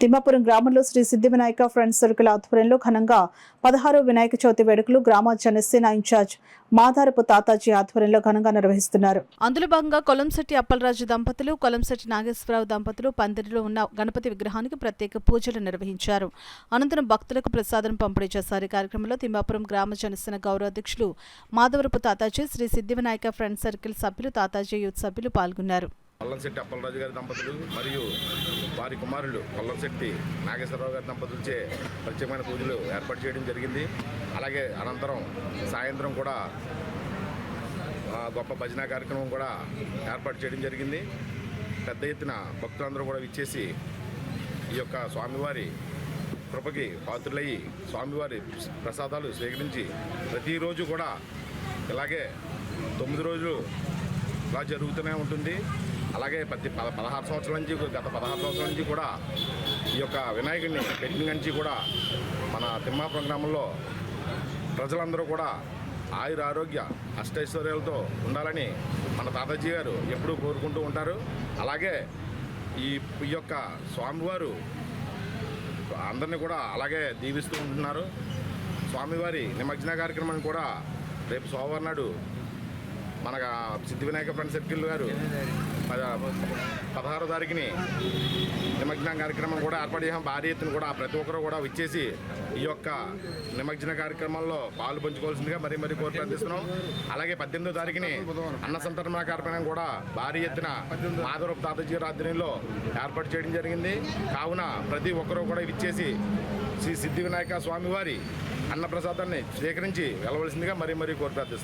తిమ్మాపురం గ్రామంలో శ్రీ సిద్ధి Vinayaka friends circle ఆధ్వర్యంలో ఘనంగా 16వ వినాయక చవితి వేడుకలు గ్రామ జనసేన ఇన్ఛార్జ్ మాదారపు తాతాజీ ఆధ్వర్యంలో ఘనంగా నిర్వహిస్తున్నారు. అందులో భాగంగా కొలంశెట్టి అప్పలరాజు దంపతులు, కొలంశెట్టి నాగేశ్వరరావు దంపతులు పందిరిలో ఉన్న గణపతి విగ్రహానికి ప్రత్యేక పూజలు నిర్వహించారు. అనంతరం భక్తులకు ప్రసాదం పంపిణీ చేశారు. ఈ కార్యక్రమంలో తిమ్మాపురం గ్రామ జనసేన గౌరవ అధ్యక్షులు మాధవరపు తాతాజీ, శ్రీ సిద్ధి వినాయక ఫ్రెండ్స్ సర్కిల్ సభ్యులు, తాతాజీ యూత్ సభ్యులు పాల్గొన్నారు. కొల్లంశెట్టి అప్పలరాజు గారి దంపతులు మరియు వారి కుమారులు కొల్లంశెట్టి నాగేశ్వరరావు గారి దంపతులచే ప్రత్యేకమైన పూజలు ఏర్పాటు చేయడం జరిగింది. అలాగే అనంతరం సాయంత్రం కూడా గొప్ప భజన కార్యక్రమం కూడా ఏర్పాటు చేయడం జరిగింది. పెద్ద ఎత్తున భక్తులందరూ కూడా విచ్చేసి ఈ యొక్క స్వామివారి కృపకి పాత్రులయ్యి స్వామివారి ప్రసాదాలు స్వీకరించి ప్రతిరోజు కూడా ఇలాగే 9 రోజులు ఇలా జరుగుతూనే ఉంటుంది. అలాగే 16 సంవత్సరాల నుంచి గత 16 సంవత్సరాల నుంచి కూడా ఈ యొక్క వినాయకుడిని పెట్టిన నుంచి కూడా మన తిమ్మాపురం గ్రామంలో ప్రజలందరూ కూడా ఆయుర ఆరోగ్య అష్టైశ్వర్యాలతో ఉండాలని మన తాతాజీ గారు ఎప్పుడూ కోరుకుంటూ ఉంటారు. అలాగే ఈ యొక్క స్వామివారు అందరినీ కూడా అలాగే దీవిస్తూ ఉంటున్నారు. స్వామివారి నిమజ్జన కార్యక్రమాన్ని కూడా రేపు సోమవారం నాడు మన సిద్ధి వినాయక ఫ్రెండ్స్ సర్కిల్ గారు 16వ తారీఖుని నిమజ్జన కార్యక్రమం కూడా ఏర్పాటు చేసాం. భారీ ఎత్తున కూడా ప్రతి ఒక్కరూ కూడా విచ్చేసి ఈ యొక్క నిమజ్జన కార్యక్రమంలో పాలు పంచుకోవాల్సిందిగా మరీ కోరి ప్రార్థిస్తున్నాం. అలాగే 18వ తారీఖుని అన్న సంతర్పణ కార్యక్రమం కూడా భారీ ఎత్తున మాధవరపు తాతాజీ గారి ఆధ్వర్యంలో ఏర్పాటు చేయడం జరిగింది. కావున ప్రతి ఒక్కరూ కూడా విచ్చేసి శ్రీ సిద్ధి వినాయక స్వామివారి అన్నప్రసాదాన్ని స్వీకరించి వెళ్ళవలసిందిగా మరీ కోరి ప్రార్థిస్తున్నాం.